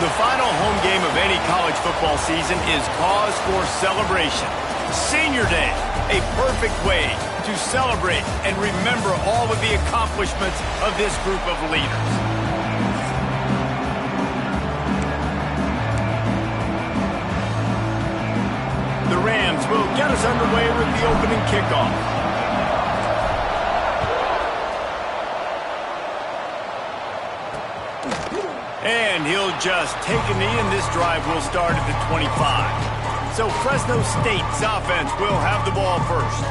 The final home game of any college football season is cause for celebration. Senior Day, a perfect way to celebrate and remember all of the accomplishments of this group of leaders. The Rams will get us underway with the opening kickoff. And he'll just take a knee, and this drive will start at the 25. So Fresno State's offense will have the ball first.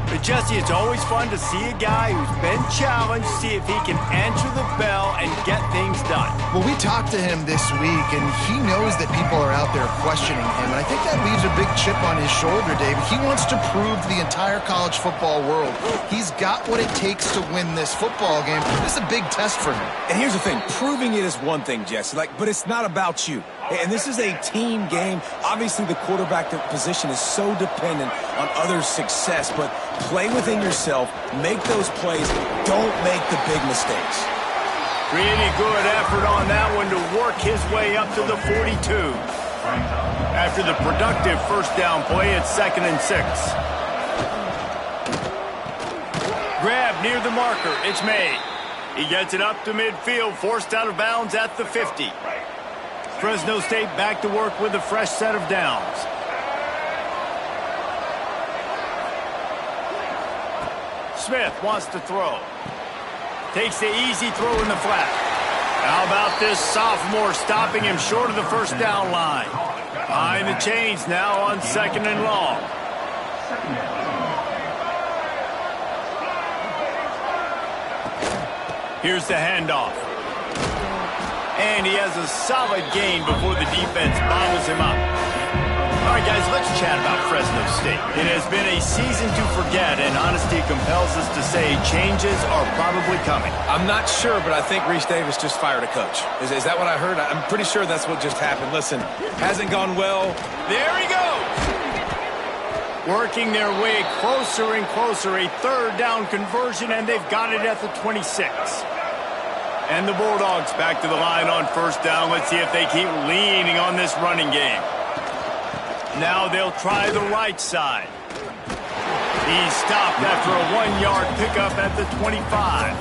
But Jesse, it's always fun to see a guy who's been challenged, see if he can answer the bell and get things done. Well, we talked to him this week, and he knows that people are out there questioning him. And I think that leaves a big chip on his shoulder, David. He wants to prove to the entire college football world he's got what it takes to win this football game. This is a big test for him. And here's the thing. Proving it is one thing, Jesse, but it's not about you. And this is a team game. Obviously, the quarterback position is so dependent on others' success, but play within yourself, make those plays, don't make the big mistakes. Really good effort on that one to work his way up to the 42. After the productive first down play, it's 2nd and 6. Grab near the marker. It's made. He gets it up to midfield, forced out of bounds at the 50. Fresno State back to work with a fresh set of downs. Smith wants to throw. Takes the easy throw in the flat. How about this sophomore stopping him short of the first down line? Behind the chains now on 2nd and long. Here's the handoff. And he has a solid gain before the defense bottles him up. All right, guys, let's chat about Fresno State. It has been a season to forget, and honesty compels us to say changes are probably coming. I'm not sure, but I think Reese Davis just fired a coach. Is that what I heard? I'm pretty sure that's what just happened. Listen, hasn't gone well. There he goes! Working their way closer and closer. A 3rd down conversion, and they've got it at the 26. And the Bulldogs back to the line on 1st down. Let's see if they keep leaning on this running game. Now they'll try the right side. He's stopped after a 1-yard pickup at the 25.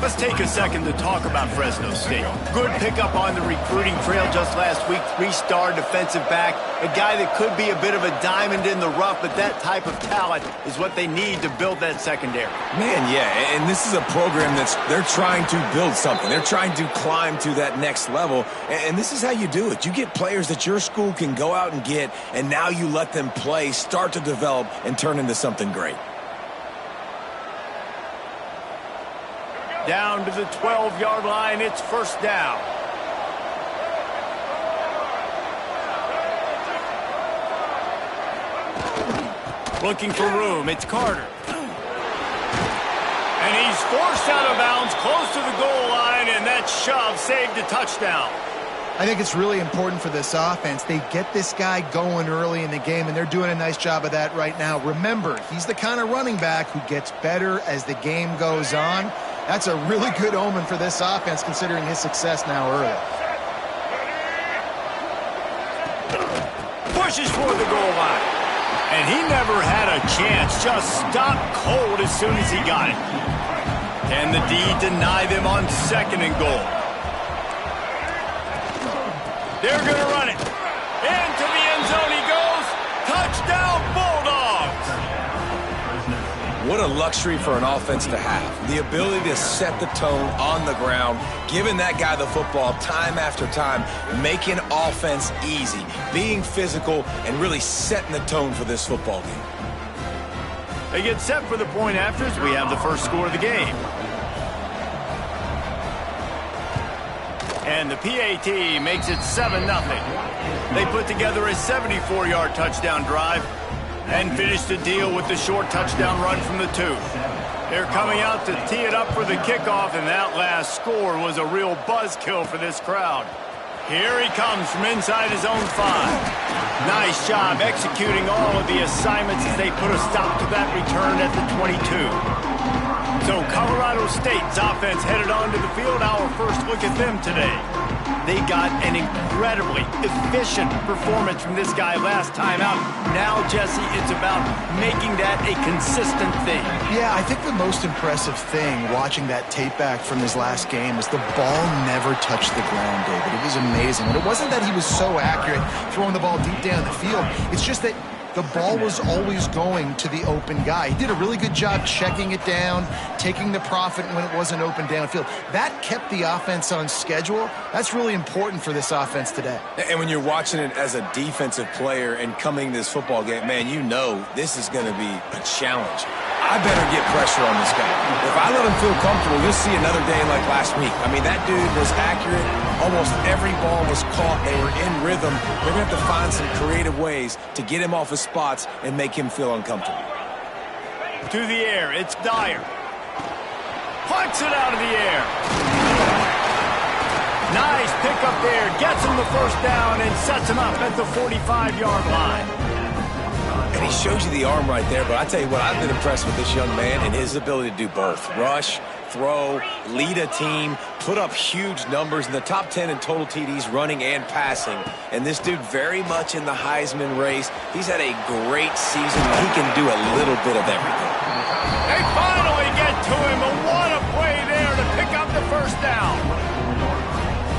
Let's take a second to talk about Fresno State. Good pickup on the recruiting trail just last week. 3-star defensive back. A guy that could be a bit of a diamond in the rough, but that type of talent is what they need to build that secondary. Man, yeah, and this is a program they're trying to build something. They're trying to climb to that next level, and this is how you do it. You get players that your school can go out and get, and now you let them play, start to develop, and turn into something great. Down to the 12-yard line, it's 1st down. Looking for room, it's Carter. And he's forced out of bounds, close to the goal line, and that shove saved a touchdown. I think it's really important for this offense. They get this guy going early in the game, and they're doing a nice job of that right now. Remember, he's the kind of running back who gets better as the game goes on. That's a really good omen for this offense, considering his success now early. Pushes for the goal line. And he never had a chance. Just stopped cold as soon as he got it. Can the D deny them on 2nd and goal? They're going to run it. Into the end zone he goes. Touchdown, Bulldogs! What a luxury for an offense to have. The ability to set the tone on the ground, giving that guy the football time after time, making offense easy, being physical, and really setting the tone for this football game. They get set for the point afters. We have the first score of the game. And the PAT makes it 7-0. They put together a 74-yard touchdown drive and finished the deal with the short touchdown run from the 2. They're coming out to tee it up for the kickoff, and that last score was a real buzzkill for this crowd. Here he comes from inside his own 5. Nice job executing all of the assignments as they put a stop to that return at the 22. So Colorado State's offense headed onto the field. Our first look at them today. They got an incredibly efficient performance from this guy last time out. Now, Jesse, it's about making that a consistent thing. Yeah, I think the most impressive thing watching that tape back from his last game is the ball never touched the ground, David. It was amazing. And it wasn't that he was so accurate throwing the ball deep down the field. It's just that the ball was always going to the open guy. He did a really good job checking it down, taking the profit when it wasn't open downfield. That kept the offense on schedule. That's really important for this offense today. And when you're watching it as a defensive player and coming to this football game, man, you know this is going to be a challenge. I better get pressure on this guy. If I let him feel comfortable, you'll see another day like last week. I mean, that dude was accurate. Almost every ball was caught. They were in rhythm. They're going to have to find some creative ways to get him off his spots and make him feel uncomfortable. To the air, it's Dyer. Plucks it out of the air. Nice pick up there. Gets him the first down and sets him up at the 45-yard line. And he shows you the arm right there, but I tell you what, I've been impressed with this young man and his ability to do both. Rush, throw, lead a team, put up huge numbers in the top 10 in total TDs running and passing. And this dude very much in the Heisman race. He's had a great season. He can do a little bit of everything. They finally get to him, but what a play there to pick up the first down.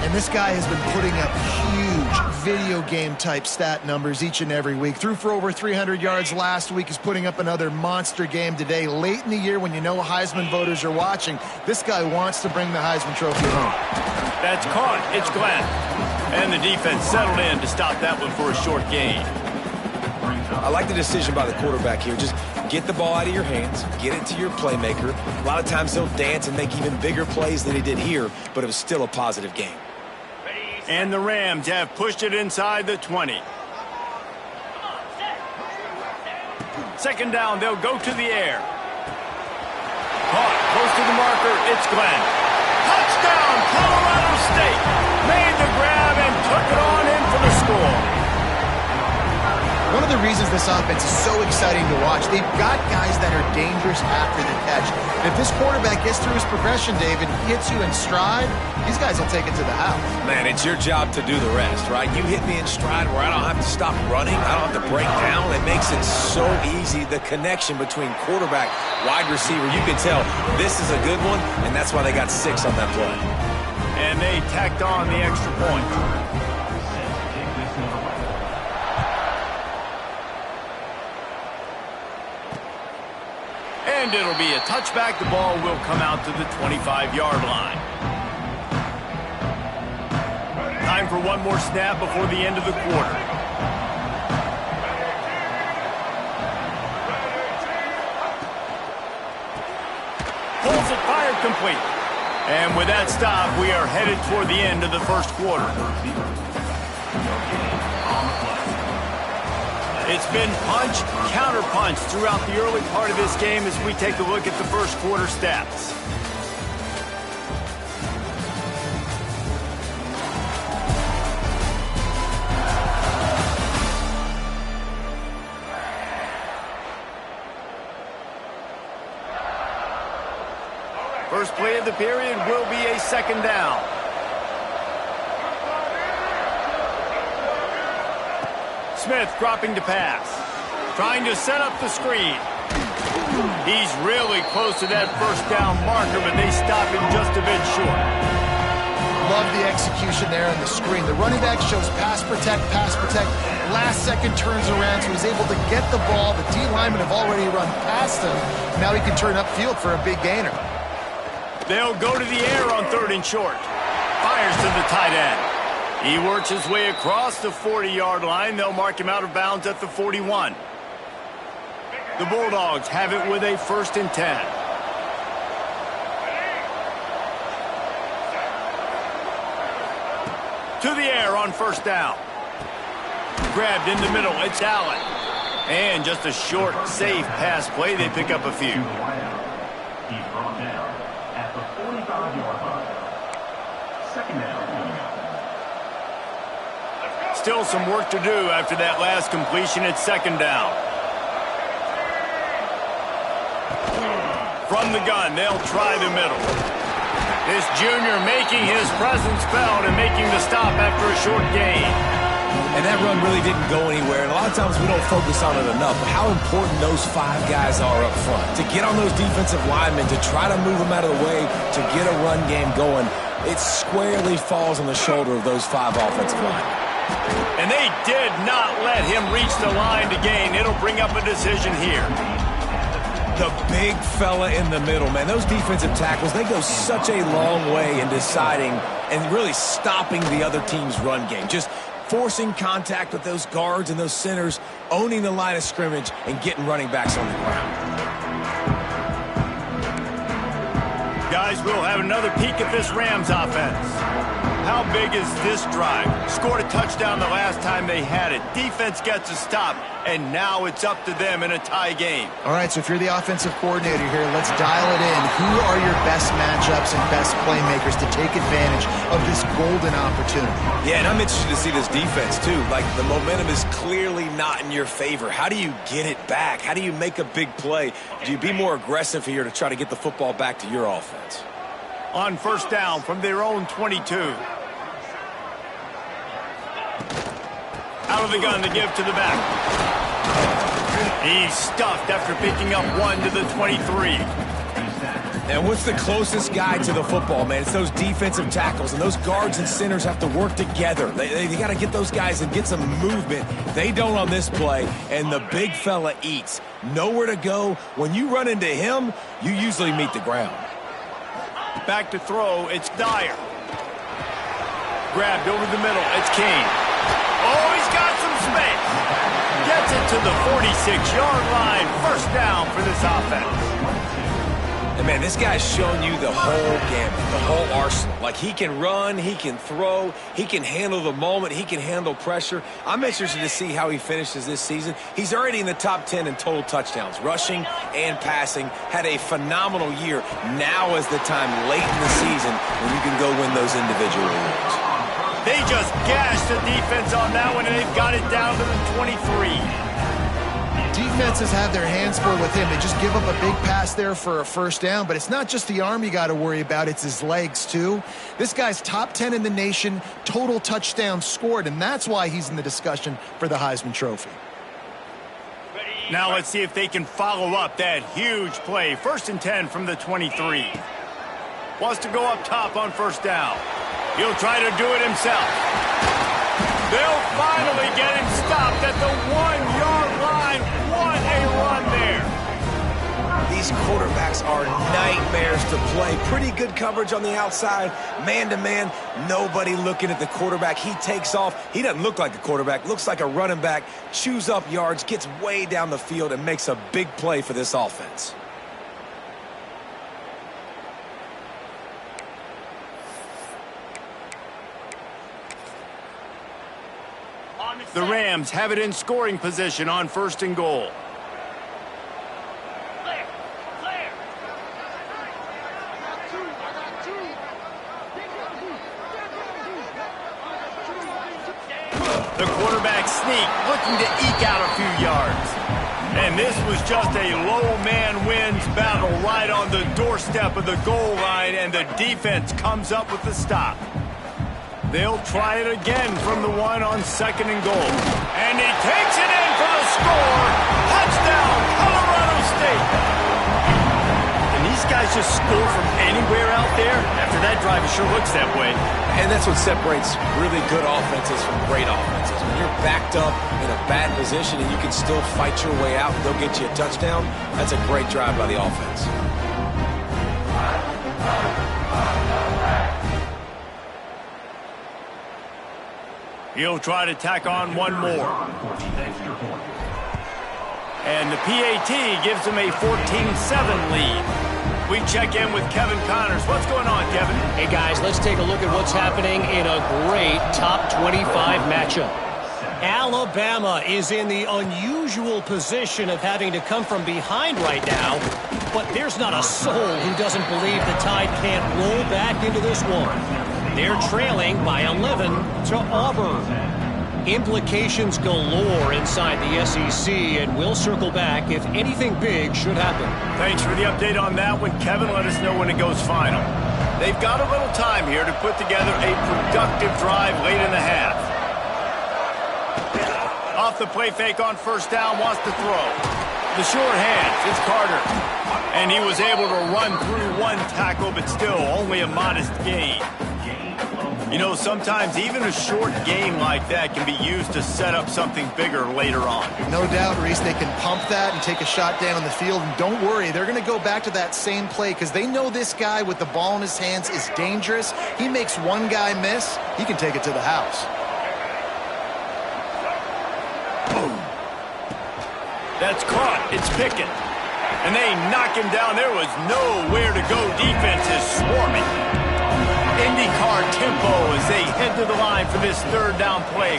And this guy has been putting up huge video game type stat numbers each and every week. Threw for over 300 yards last week. He's putting up another monster game today. Late in the year when you know Heisman voters are watching, this guy wants to bring the Heisman Trophy home. That's caught. It's Glenn. And the defense settled in to stop that one for a short gain. I like the decision by the quarterback here. Just get the ball out of your hands, get it to your playmaker. A lot of times he'll dance and make even bigger plays than he did here, but it was still a positive game. And the Rams have pushed it inside the 20. Second down, they'll go to the air. Caught close to the marker, it's Glenn. Touchdown, Colorado State. Made the grab and took it on in for the score. One of the reasons this offense is so exciting to watch, they've got guys that are dangerous after the catch. And if this quarterback gets through his progression, David, hits you in stride, these guys will take it to the house. Man, it's your job to do the rest, right? You hit me in stride where I don't have to stop running. I don't have to break down. It makes it so easy. The connection between quarterback, wide receiver, you can tell this is a good one, and that's why they got 6 on that play. And they tacked on the extra point. And it'll be a touchback. The ball will come out to the 25-yard line. Time for one more snap before the end of the quarter. Pulls it, fired, complete. And with that stop, we are headed toward the end of the first quarter. It's been punch, counter-punch throughout the early part of this game as we take a look at the first quarter stats. First play of the period will be a second down. Smith dropping to pass. Trying to set up the screen. He's really close to that first down marker, but they stop him just a bit short. Love the execution there on the screen. The running back shows pass protect, pass protect. Last second turns around, so he's able to get the ball. The D linemen have already run past him. Now he can turn upfield for a big gainer. They'll go to the air on 3rd and short. Fires to the tight end. He works his way across the 40-yard line. They'll mark him out of bounds at the 41. The Bulldogs have it with a 1st and 10. To the air on 1st down. Grabbed in the middle. It's Allen. And just a short, safe pass play. They pick up a few. He's brought down at the 45-yard line. Second down. Still some work to do after that last completion at 2nd down. From the gun, they'll try the middle. This junior making his presence felt and making the stop after a short gain. And that run really didn't go anywhere. And a lot of times we don't focus on it enough, but how important those 5 guys are up front. To get on those defensive linemen, to try to move them out of the way, to get a run game going, it squarely falls on the shoulder of those 5 offensive linemen. And they did not let him reach the line to gain. It'll bring up a decision here. The big fella in the middle, man. Those defensive tackles, they go such a long way in deciding and really stopping the other team's run game. Just forcing contact with those guards and those centers, owning the line of scrimmage, and getting running backs on the ground. Guys, we'll have another peek at this Rams offense. How big is this drive? Scored a touchdown the last time they had it. Defense gets a stop, and now it's up to them in a tie game. All right, so if you're the offensive coordinator here, let's dial it in. Who are your best matchups and best playmakers to take advantage of this golden opportunity? Yeah, and I'm interested to see this defense, too. Like, the momentum is clearly not in your favor. How do you get it back? How do you make a big play? Do you be more aggressive here to try to get the football back to your offense? On first down from their own 22. Out of the gun to give to the back. He's stuffed after picking up 1 to the 23. And what's the closest guy to the football, man? It's those defensive tackles, and those guards and centers have to work together. They got to get those guys and get some movement. They don't on this play, and the big fella eats. Nowhere to go. When you run into him, you usually meet the ground. Back to throw, it's Dyer. Grabbed over the middle, it's Kane. Oh, he's got some space. Gets it to the 46-yard line. First down for this offense. And man, this guy's shown you the whole gamut, the whole arsenal. Like, he can run, he can throw, he can handle the moment, he can handle pressure. I'm interested to see how he finishes this season. He's already in the top 10 in total touchdowns, rushing and passing. Had a phenomenal year. Now is the time late in the season when you can go win those individual awards. They just gashed the defense on that one, and they've got it down to the 23. Defenses have their hands full with him. They just give up a big pass there for a first down, but it's not just the arm you got to worry about, it's his legs too. This guy's top 10 in the nation, total touchdowns scored, and that's why he's in the discussion for the Heisman Trophy. Now let's see if they can follow up that huge play. 1st and 10 from the 23. Wants to go up top on first down. He'll try to do it himself. They'll finally get him stopped at the 1-yard line. What a run there. These quarterbacks are nightmares to play. Pretty good coverage on the outside. Man-to-man, nobody looking at the quarterback. He takes off. He doesn't look like a quarterback. Looks like a running back. Chews up yards, gets way down the field, and makes a big play for this offense. The Rams have it in scoring position on 1st and goal. The quarterback sneak, looking to eke out a few yards. And this was just a low man wins battle right on the doorstep of the goal line, and the defense comes up with the stop. They'll try it again from the 1 on 2nd and goal. And he takes it in for the score. Touchdown, Colorado State. And these guys just score from anywhere out there. After that drive, it sure looks that way. And that's what separates really good offenses from great offenses. When you're backed up in a bad position and you can still fight your way out and they'll get you a touchdown, that's a great drive by the offense. He'll try to tack on one more. And the PAT gives him a 14-7 lead. We check in with Kevin Connors. What's going on, Kevin? Hey, guys, let's take a look at what's happening in a great top 25 matchup. Alabama is in the unusual position of having to come from behind right now, but there's not a soul who doesn't believe the Tide can't roll back into this one. They're trailing by 11 to Auburn. Implications galore inside the SEC, and we'll circle back if anything big should happen. Thanks for the update on that one, Kevin. Let us know when it goes final. They've got a little time here to put together a productive drive late in the half. Off the play fake on first down, wants to throw. The short hands, it's Carter. And he was able to run through one tackle, but still only a modest gain. You know, sometimes even a short gain like that can be used to set up something bigger later on. No doubt, Reese, they can pump that and take a shot down on the field. And don't worry, they're going to go back to that same play because they know this guy with the ball in his hands is dangerous. He makes one guy miss, he can take it to the house. Boom. That's caught. It's Pickett. And they knock him down. There was nowhere to go. Defense is swarming. IndyCar tempo as they head to the line for this third down play.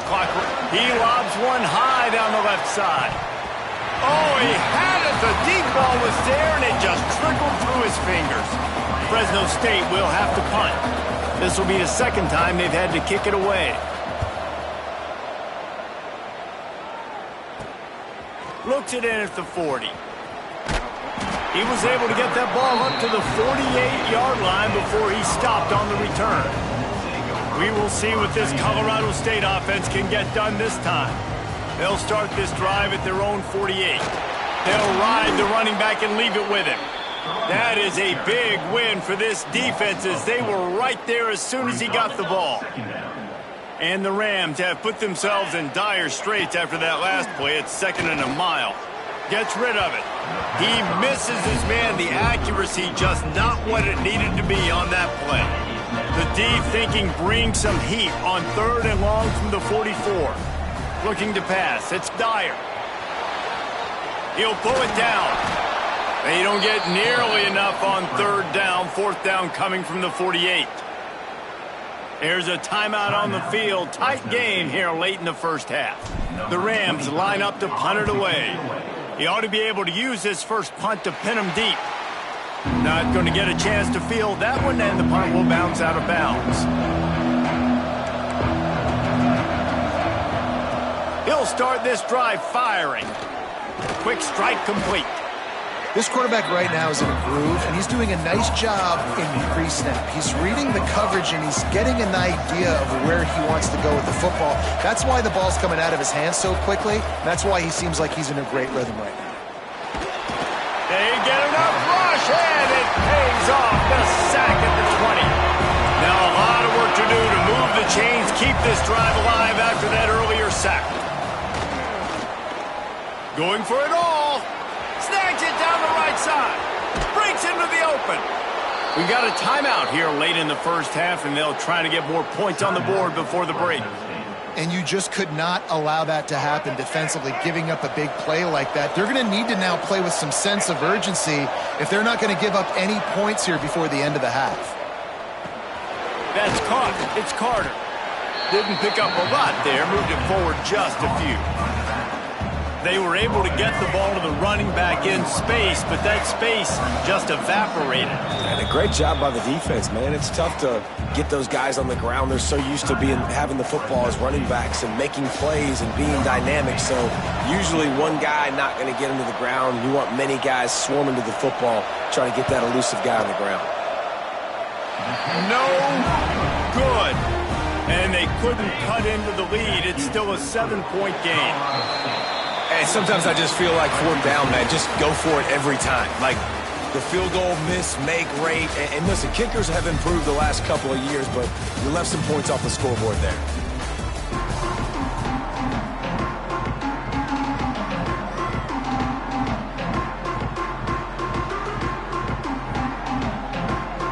He lobs one high down the left side. Oh, he had it. The deep ball was there, and it just trickled through his fingers. Fresno State will have to punt. This will be the second time they've had to kick it away. Looks it in at the 40. He was able to get that ball up to the 48-yard line before he stopped on the return. We will see what this Colorado State offense can get done this time. They'll start this drive at their own 48. They'll ride the running back and leave it with him. That is a big win for this defense as they were right there as soon as he got the ball. And the Rams have put themselves in dire straits after that last play. It's 2nd and a mile. Gets rid of it. He misses his man. The accuracy just not what it needed to be on that play. The D thinking brings some heat on 3rd and long from the 44. Looking to pass. It's Dyer. He'll pull it down. They don't get nearly enough on 3rd down. 4th down coming from the 48. There's a timeout on the field. Tight game here late in the first half. The Rams line up to punt it away. He ought to be able to use this first punt to pin him deep. Not going to get a chance to field that one, and the punt will bounce out of bounds. He'll start this drive firing. Quick strike complete. This quarterback right now is in a groove, and he's doing a nice job in pre-snap. He's reading the coverage, and he's getting an idea of where he wants to go with the football. That's why the ball's coming out of his hands so quickly. That's why he seems like he's in a great rhythm right now. They get enough rush, and it pays off. The sack at the 20. Now a lot of work to do to move the chains, keep this drive alive after that earlier sack. Going for it all. Snags it down the right side. Breaks into the open. We've got a timeout here late in the first half, and they'll try to get more points on the board before the break. And you just could not allow that to happen defensively, giving up a big play like that. They're going to need to now play with some sense of urgency if they're not going to give up any points here before the end of the half. That's caught. It's Carter. Didn't pick up a lot there. Moved it forward just a few. They were able to get the ball to the running back in space, but that space just evaporated. And a great job by the defense, man. It's tough to get those guys on the ground. They're so used to having the football as running backs and making plays and being dynamic. So usually one guy not going to get him to the ground. You want many guys swarming to the football, trying to get that elusive guy on the ground. No good. And they couldn't cut into the lead. It's still a 7-point game. And sometimes I just feel like 4th down, man, just go for it every time. Like the field goal miss, make rate. And listen, kickers have improved the last couple of years, but you left some points off the scoreboard there.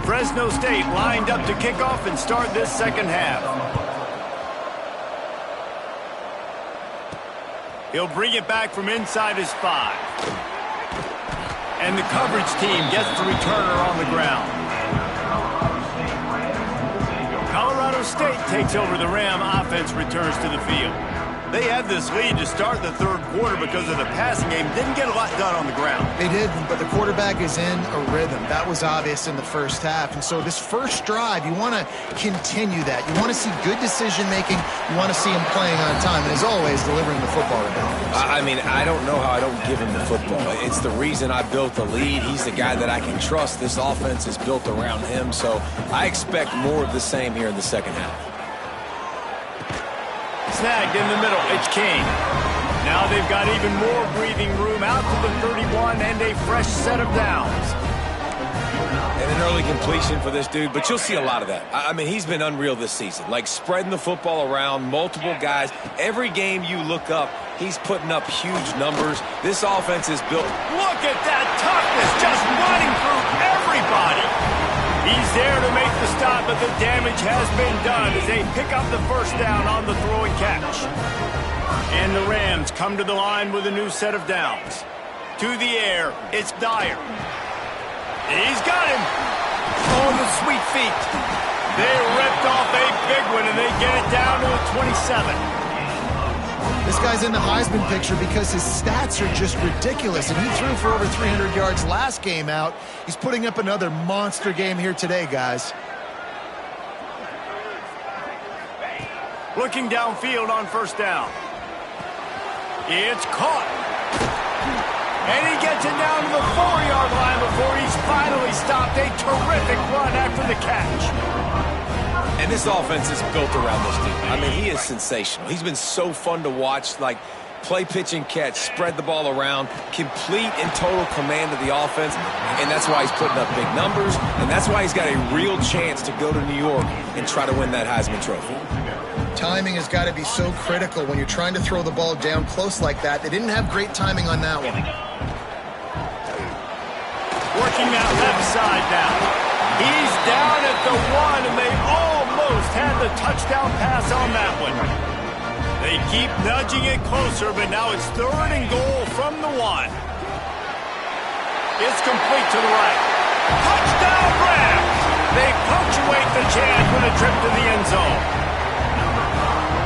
Fresno State lined up to kick off and start this second half. He'll bring it back from inside his 5. And the coverage team gets the returner on the ground. Colorado State takes over the Ram offense, returns to the field. They had this lead to start the third quarter because of the passing game. Didn't get a lot done on the ground. They didn't, but the quarterback is in a rhythm. That was obvious in the first half. And so this first drive, you want to continue that. You want to see good decision-making. You want to see him playing on time. And as always, delivering the football to them. I mean, I don't know how I don't give him the football. It's the reason I built the lead. He's the guy that I can trust. This offense is built around him. So I expect more of the same here in the second half. Snagged in the middle, it's King. Now they've got even more breathing room out to the 31 and a fresh set of downs. And an early completion for this dude, but you'll see a lot of that. I mean, he's been unreal this season, like spreading the football around, multiple guys. Every game you look up, he's putting up huge numbers. This offense is built. Look at that toughness, just running through everybody. He's there to make the stop, but the damage has been done as they pick up the first down on the throw and catch. And the Rams come to the line with a new set of downs. To the air, it's Dyer. He's got him. Oh, the sweet feet. They ripped off a big one, and they get it down to the 27. This guy's in the Heisman picture because his stats are just ridiculous, and he threw for over 300 yards last game out. He's putting up another monster game here today, guys. Looking downfield on first down. It's caught. And he gets it down to the 4-yard line before he's finally stopped. A terrific run after the catch. And this offense is built around this dude. I mean, he is sensational. He's been so fun to watch, like play, pitch, and catch, spread the ball around, complete and total command of the offense, and that's why he's putting up big numbers, and that's why he's got a real chance to go to New York and try to win that Heisman Trophy. Timing has got to be so critical when you're trying to throw the ball down close like that. They didn't have great timing on that one. Working that left side now. He's down at the 1, and they almost had the touchdown pass on that one. They keep nudging it closer, but now it's 3rd and goal from the 1. It's complete to the right. Touchdown Rams! They punctuate the chance with a trip to the end zone.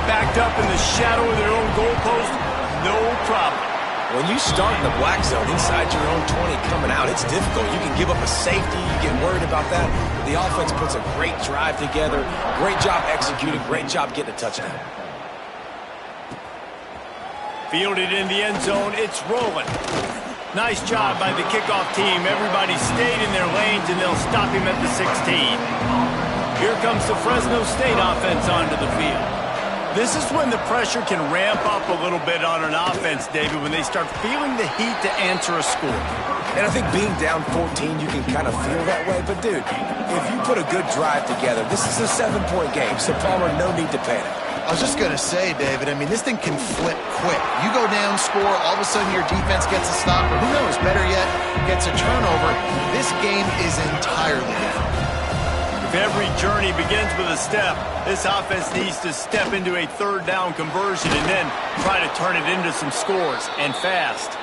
Backed up in the shadow of their own goalpost, no problem. When you start in the black zone inside your own 20 coming out, it's difficult. You can give up a safety. You get worried about that. The offense puts a great drive together. Great job executing. Great job getting a touchdown. Fielded in the end zone. It's rolling. Nice job by the kickoff team. Everybody stayed in their lanes, and they'll stop him at the 16. Here comes the Fresno State offense onto the field. This is when the pressure can ramp up a little bit on an offense, David, when they start feeling the heat to answer a score. And I think being down 14, you can kind of feel that way. But, dude, if you put a good drive together, this is a 7-point game. So, Palmer, no need to panic. I was just going to say, David, I mean, this thing can flip quick. You go down, score, all of a sudden your defense gets a stop, or who knows, better yet, gets a turnover. This game is entirely different. If every journey begins with a step, this offense needs to step into a 3rd down conversion and then try to turn it into some scores, and fast.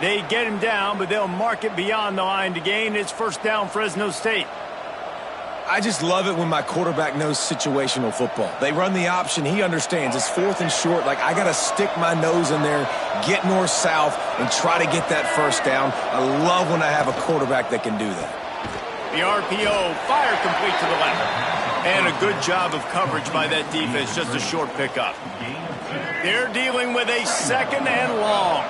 They get him down, but they'll mark it beyond the line to gain. It's 1st down, Fresno State. I just love it when my quarterback knows situational football. They run the option. He understands. It's 4th and short. Like, I got to stick my nose in there, get north-south, and try to get that 1st down. I love when I have a quarterback that can do that. The RPO, fire complete to the left. And a good job of coverage by that defense, just a short pickup. They're dealing with a 2nd and long.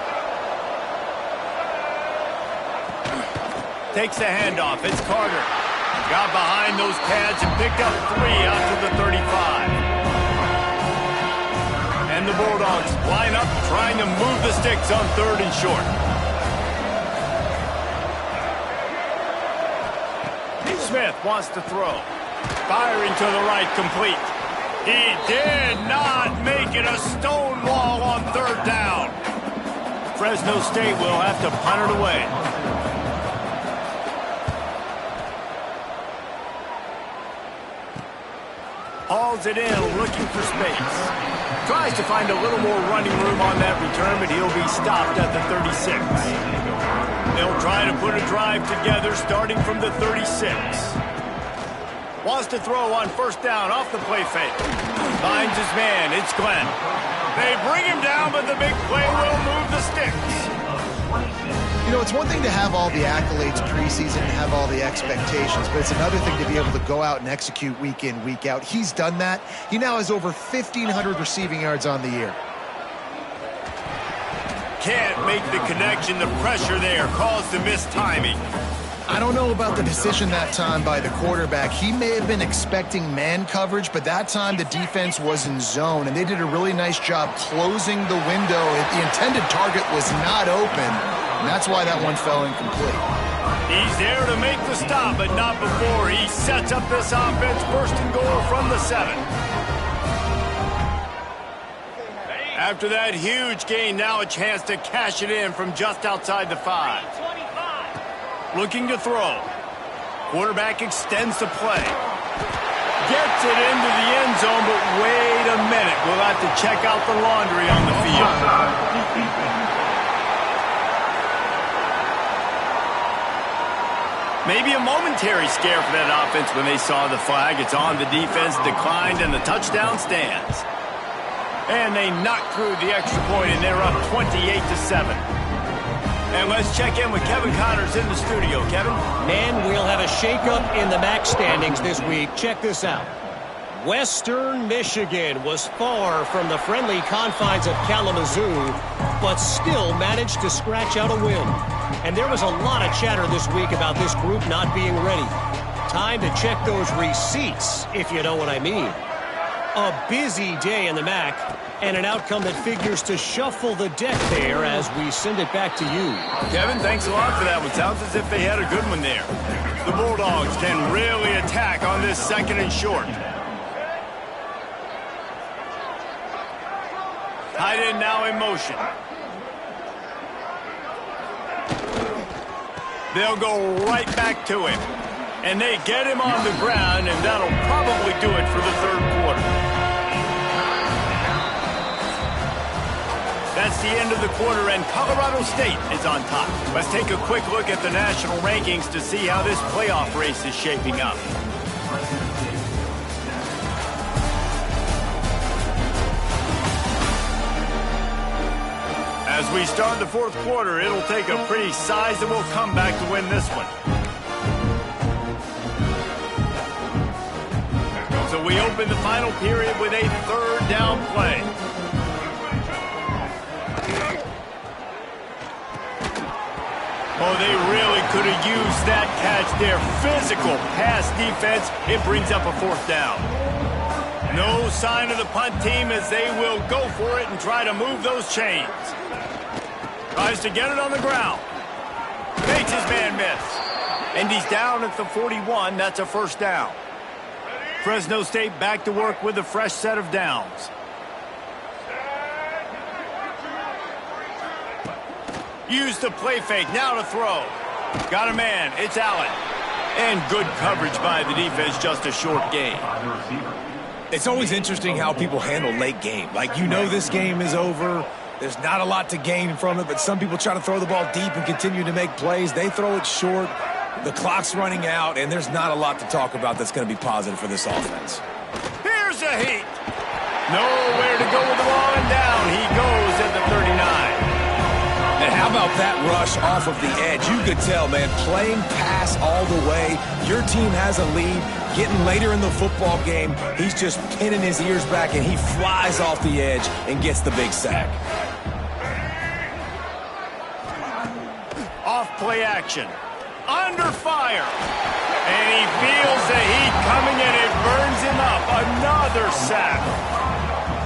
Takes the handoff, it's Carter. Got behind those pads and picked up 3 out to the 35. And the Bulldogs line up, trying to move the sticks on 3rd and short. Smith wants to throw. Firing to the right, complete. He did not make it a stone wall on 3rd down. Fresno State will have to punt it away. Hauls it in, looking for space. Tries to find a little more running room on that return, but he'll be stopped at the 36. They'll try to put a drive together starting from the 36. Wants to throw on 1st down off the play fake. Finds his man. It's Glenn. They bring him down, but the big play will move the sticks. You know, it's one thing to have all the accolades preseason and have all the expectations, but it's another thing to be able to go out and execute week in, week out. He's done that. He now has over 1,500 receiving yards on the year. Can't make the connection. The pressure there caused the missed timing. I don't know about the decision that time by the quarterback. He may have been expecting man coverage, but that time the defense was in zone, and they did a really nice job closing the window. The intended target was not open, and that's why that one fell incomplete. He's there to make the stop, but not before he sets up this offense. First and goal from the 7. After that huge gain, now a chance to cash it in from just outside the 5. Looking to throw. Quarterback extends the play. Gets it into the end zone, but wait a minute. We'll have to check out the laundry on the field. Maybe a momentary scare for that offense when they saw the flag. It's on. The defense declined, and the touchdown stands. And they knock through the extra point, and they're up 28-7. And let's check in with Kevin Connors in the studio. Kevin? Man, we'll have a shakeup in the MAC standings this week. Check this out. Western Michigan was far from the friendly confines of Kalamazoo, but still managed to scratch out a win. And there was a lot of chatter this week about this group not being ready. Time to check those receipts, if you know what I mean. A busy day in the MAC, and an outcome that figures to shuffle the deck there as we send it back to you. Kevin, thanks a lot for that one. Sounds as if they had a good one there. The Bulldogs can really attack on this 2nd and short. Tight end now in motion. They'll go right back to him. And they get him on the ground, and that'll probably do it for the 3rd quarter. That's the end of the quarter, and Colorado State is on top. Let's take a quick look at the national rankings to see how this playoff race is shaping up. As we start the 4th quarter, it'll take a pretty sizable comeback to win this one. So we open the final period with a 3rd down play. Oh, they really could have used that catch there. Physical pass defense. It brings up a 4th down. No sign of the punt team as they will go for it and try to move those chains. Tries to get it on the ground. Makes his man miss. And he's down at the 41. That's a 1st down. Fresno State back to work with a fresh set of downs. Use the play fake, now to throw. Got a man, it's Allen. And good coverage by the defense, just a short gain. It's always interesting how people handle late game. Like, you know this game is over. There's not a lot to gain from it, but some people try to throw the ball deep and continue to make plays. They throw it short. The clock's running out, and there's not a lot to talk about that's going to be positive for this offense. Here's a heat. Nowhere to go with the ball, and down he goes at the 39. And how about that rush off of the edge? You could tell, man, playing pass all the way. Your team has a lead. Getting later in the football game, he's just pinning his ears back, and he flies off the edge and gets the big sack. Off play action. Under fire. And he feels the heat coming, and it burns him up. Another sack.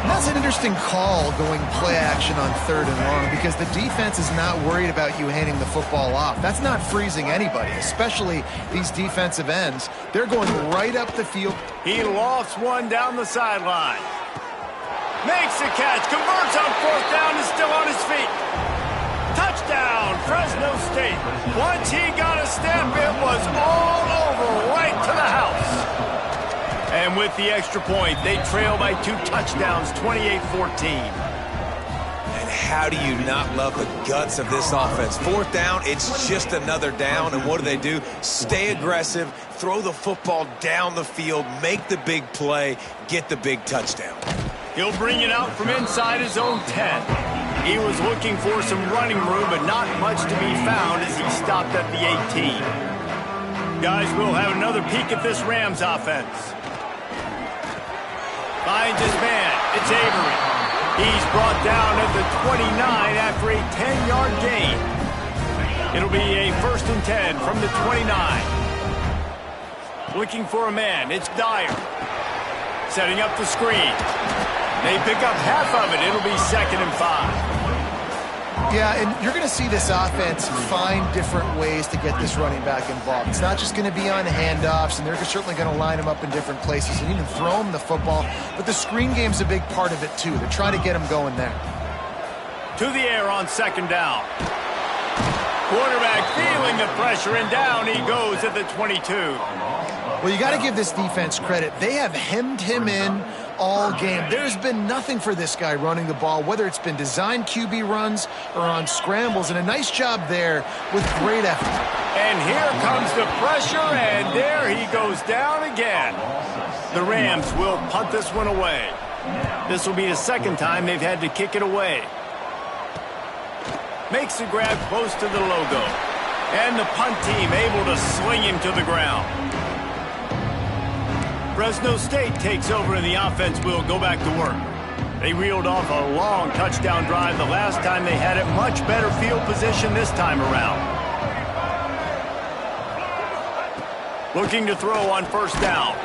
That's an interesting call, going play action on 3rd and long, because the defense is not worried about you handing the football off. That's not freezing anybody, especially these defensive ends. They're going right up the field. He lofts one down the sideline. Makes the catch, converts on 4th down, is still on his feet. Touchdown, Fresno State. Once he got a step, it was all over, right to the house. And with the extra point, they trail by 2 touchdowns, 28-14. And how do you not love the guts of this offense? 4th down, it's just another down. And what do? Stay aggressive, throw the football down the field, make the big play, get the big touchdown. He'll bring it out from inside his own 10. He was looking for some running room, but not much to be found as he stopped at the 18. Guys, we'll have another peek at this Rams offense. Finds his man. It's Avery. He's brought down at the 29 after a 10-yard gain. It'll be a 1st and 10 from the 29. Looking for a man. It's Dyer. Setting up the screen. They pick up half of it. It'll be 2nd and 5. Yeah, and you're going to see this offense find different ways to get this running back involved. It's not just going to be on handoffs, and they're certainly going to line him up in different places and even throw him the football. But the screen game's a big part of it, too. They're trying to get him going there. To the air on 2nd down. Quarterback feeling the pressure, and down he goes at the 22. Well, you got to give this defense credit. They have hemmed him in all game. There's been nothing for this guy running the ball, whether it's been designed QB runs or on scrambles, and a nice job there with great effort. And here comes the pressure, and there he goes down again. The Rams will punt this one away. This will be the 2nd time they've had to kick it away. Makes the grab close to the logo. And the punt team able to sling him to the ground. Fresno State takes over, and the offense will go back to work. They reeled off a long touchdown drive the last time they had it. Much better field position this time around. Looking to throw on 1st down.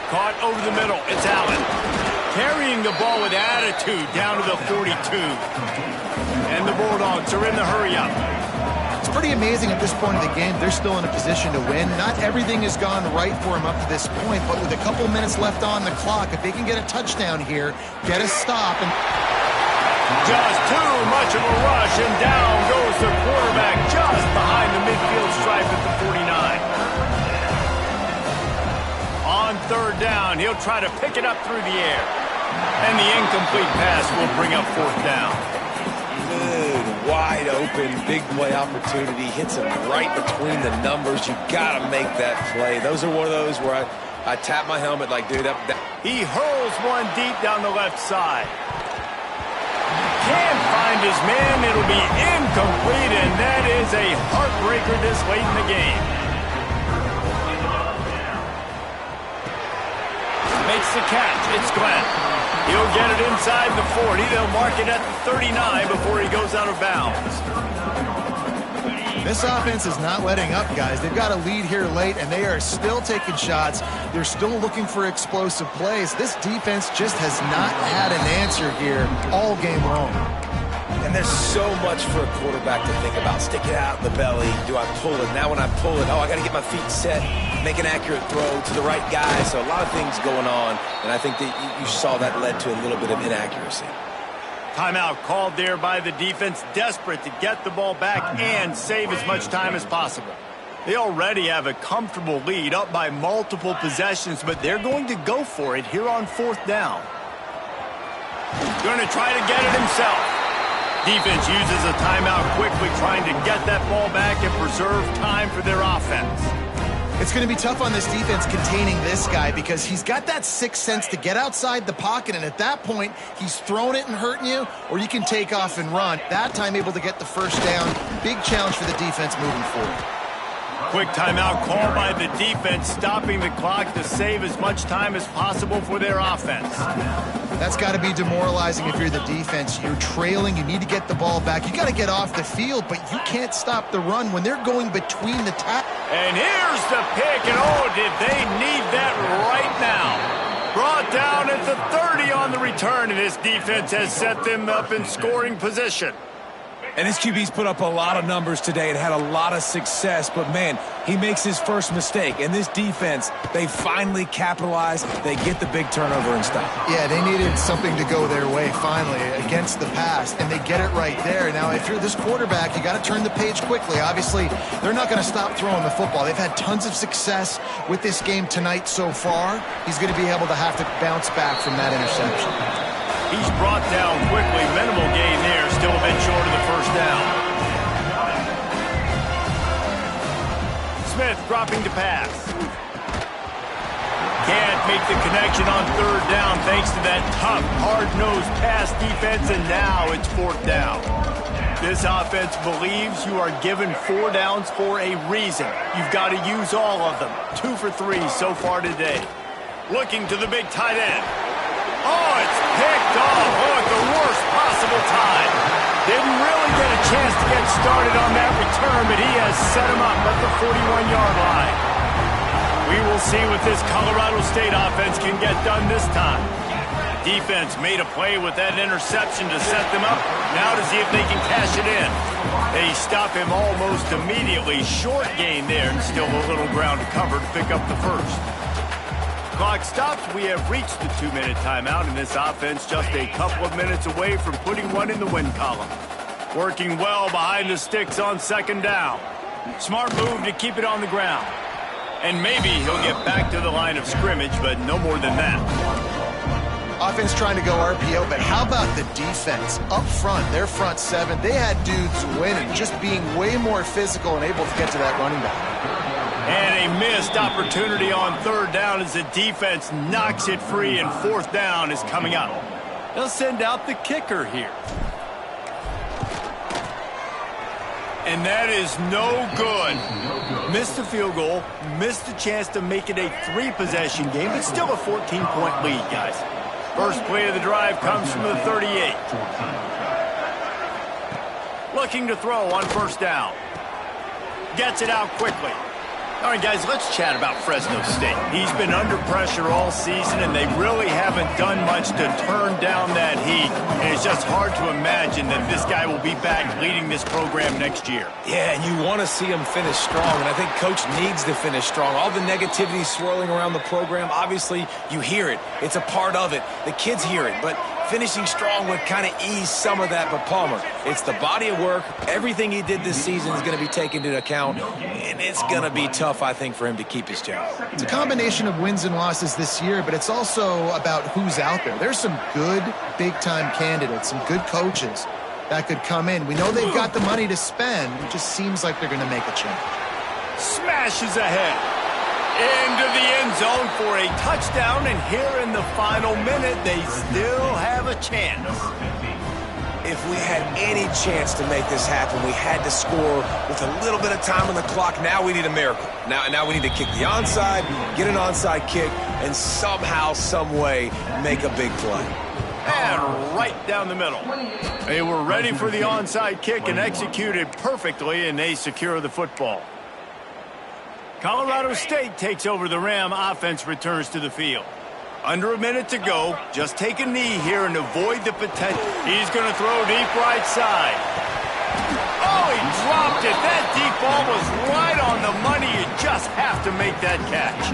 Caught over the middle. It's Allen. Carrying the ball with attitude down to the 42. And the Bulldogs are in the hurry-up. It's pretty amazing at this point of the game. They're still in a position to win. Not everything has gone right for them up to this point, but with a couple minutes left on the clock, if they can get a touchdown here, get a stop. And just too much of a rush, and down goes the quarterback just behind the midfield stripe at the 49. On 3rd down, he'll try to pick it up through the air. And the incomplete pass will bring up 4th down. Good, wide open, big play opportunity. Hits him right between the numbers. You got to make that play. Those are one of those where I tap my helmet like, dude, that. He hurls one deep down the left side. Can't find his man. It'll be incomplete, and that is a heartbreaker this late in the game. Makes the catch. It's Glenn. He'll get it inside the 40. They'll mark it at the 39 before he goes out of bounds. This offense is not letting up, guys. They've got a lead here late, and they are still taking shots. They're still looking for explosive plays. This defense just has not had an answer here all game long. And there's so much for a quarterback to think about. Stick it out in the belly. Do I pull it? Now when I pull it, I got to get my feet set, make an accurate throw to the right guy. So a lot of things going on, and I think that you saw that led to a little bit of inaccuracy. Timeout called there by the defense, desperate to get the ball back and save as much time as possible. They already have a comfortable lead, up by multiple possessions, but they're going to go for it here on 4th down. Going to try to get it himself. Defense uses a timeout quickly, trying to get that ball back and preserve time for their offense. It's going to be tough on this defense containing this guy because he's got that 6th sense to get outside the pocket, and at that point, he's throwing it and hurting you, or you can take off and run. That time able to get the 1st down. Big challenge for the defense moving forward. Quick timeout called by the defense, stopping the clock to save as much time as possible for their offense. That's got to be demoralizing if you're the defense. You're trailing. You need to get the ball back. You got to get off the field, but you can't stop the run when they're going between the tackles. And here's the pick, and oh, did they need that right now. Brought down at the 30 on the return, and his defense has set them up in scoring position. And his QB's put up a lot of numbers today and had a lot of success, but man, he makes his first mistake. And this defense, they finally capitalize. They get the big turnover and stop. Yeah, they needed something to go their way finally against the pass, and they get it right there. Now, if you're this quarterback, you got to turn the page quickly. Obviously, they're not going to stop throwing the football. They've had tons of success with this game tonight so far. He's going to be able to have to bounce back from that interception. He's brought down quickly. Minimal gain there. Still a bit short of the 1st down. Smith dropping to pass. can't make the connection on third down thanks to that tough, hard-nosed pass defense, and now it's fourth down. This offense believes you are given 4 downs for a reason. You've got to use all of them. 2 for 3 so far today. Looking to the big tight end. Oh, it's picked off. Oh, at the worst possible time. Didn't really get a chance to get started on that return, but he has set him up at the 41-yard line. We will see what this Colorado State offense can get done this time. Defense made a play with that interception to set them up. Now to see if they can cash it in. They stop him almost immediately. Short gain there, and still a little ground to cover to pick up the first. Clock stops. We have reached the 2-minute timeout, and this offense just a couple of minutes away from putting one in the win column. Working well behind the sticks on second down. Smart move to keep it on the ground. And maybe he'll get back to the line of scrimmage, but no more than that. Offense trying to go RPO, but how about the defense? Up front, their front 7, they had dudes winning, just being way more physical and able to get to that running back. And a missed opportunity on third down as the defense knocks it free, and fourth down is coming up. They'll send out the kicker here. And that is no good. Missed the field goal, missed the chance to make it a 3-possession game, but still a 14-point lead, guys. First play of the drive comes from the 38. Looking to throw on first down. Gets it out quickly. All right, guys, let's chat about Fresno State. He's been under pressure all season, and they really haven't done much to turn down that heat. And it's just hard to imagine that this guy will be back leading this program next year. Yeah, and you want to see him finish strong, and I think Coach needs to finish strong. All the negativity swirling around the program, obviously, you hear it. It's a part of it. The kids hear it, but finishing strong would kind of ease some of that. But Palmer, it's the body of work. Everything he did this season is going to be taken into account, and it's going to be tough, I think, for him to keep his job. It's a combination of wins and losses this year, but it's also about who's out there. There's some good big-time candidates, some good coaches that could come in. We know they've got the money to spend. It just seems like they're going to make a change. Smashes ahead. Into the end zone for a touchdown, and here in the final minute, they still have a chance. If we had any chance to make this happen, we had to score with a little bit of time on the clock. Now we need a miracle. Now we need to kick the onside, get an onside kick, and somehow, some way, make a big play. And right down the middle. They were ready for the onside kick and executed perfectly, and they secure the football. Colorado State takes over the Ram. Offense returns to the field. Under a minute to go. Just take a knee here and avoid the potential. He's going to throw deep right side. Oh, he dropped it. That deep ball was right on the money. You just have to make that catch.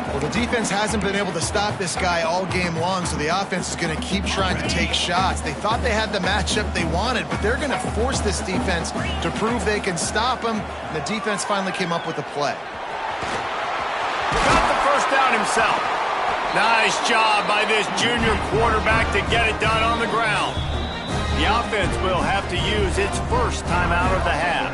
Well, the defense hasn't been able to stop this guy all game long, so the offense is going to keep trying to take shots. They thought they had the matchup they wanted, but they're going to force this defense to prove they can stop him. And the defense finally came up with a play. Got the first down himself. Nice job by this junior quarterback to get it done on the ground. The offense will have to use its first timeout of the half.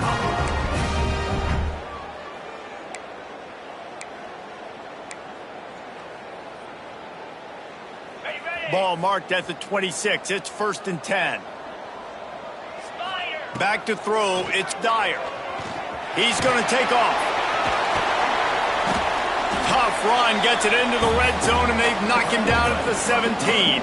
Ball marked at the 26. It's 1st and 10. Back to throw. It's Dyer. He's going to take off. Tough run, gets it into the red zone, and they've knocked him down at the 17.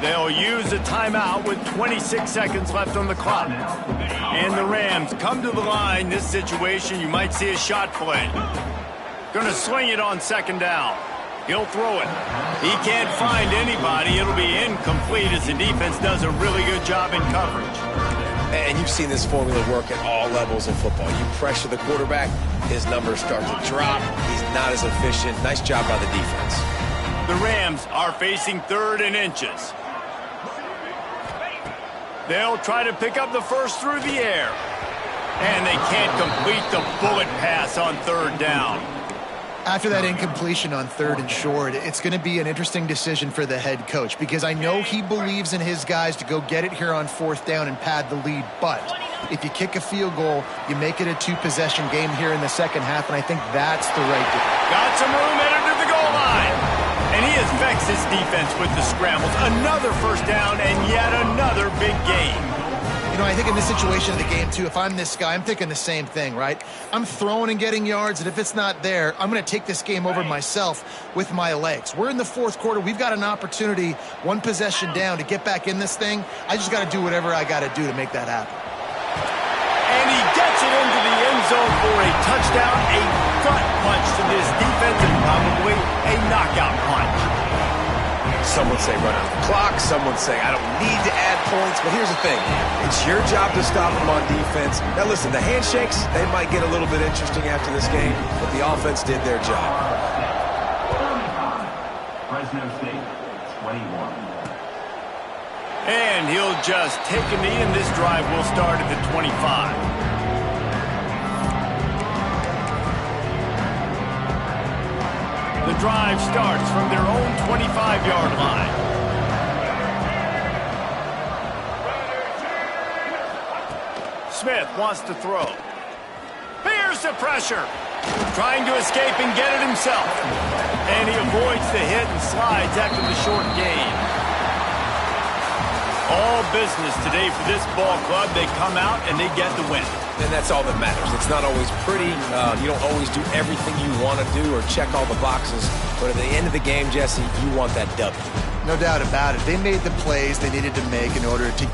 They'll use a timeout with 26 seconds left on the clock. And the Rams come to the line. This situation, you might see a shot play. Going to swing it on second down. He'll throw it. He can't find anybody. It'll be incomplete as the defense does a really good job in coverage. And you've seen this formula work at all levels of football. You pressure the quarterback, his numbers start to drop. He's not as efficient. Nice job by the defense. The Rams are facing 3rd and inches. They'll try to pick up the first through the air. And they can't complete the bullet pass on 3rd down. After that incompletion on 3rd and short, it's going to be an interesting decision for the head coach because I know he believes in his guys to go get it here on 4th down and pad the lead. But if you kick a field goal, you make it a 2-possession game here in the second half, and I think that's the right decision. Got some room headed to the goal And he affects his defense with the scrambles. Another first down and yet another big gain. You know, I think in this situation of the game, too, if I'm this guy, I'm thinking the same thing, right? I'm throwing and getting yards, and if it's not there, I'm going to take this game over myself with my legs. We're in the fourth quarter. We've got an opportunity, one possession down, to get back in this thing. I just got to do whatever I got to do to make that happen. And he gets it into the end zone for a touchdown, a gut punch to this defense, and probably a knockout punch. Some would say run out the clock. Some would say I don't need to add points. But here's the thing. It's your job to stop them on defense. Now, listen, the handshakes, they might get a little bit interesting after this game, but the offense did their job. Fresno State, 21. And he'll just take a knee, and this drive will start at the 25. The drive starts from their own 25-yard line. Smith wants to throw. Here's the pressure. Trying to escape and get it himself. And he avoids the hit and slides after the short gain. All business today for this ball club. They come out and they get the win. And that's all that matters. It's not always pretty. You don't always do everything you want to do or check all the boxes. But at the end of the game, Jesse, you want that W. No doubt about it. They made the plays they needed to make in order to get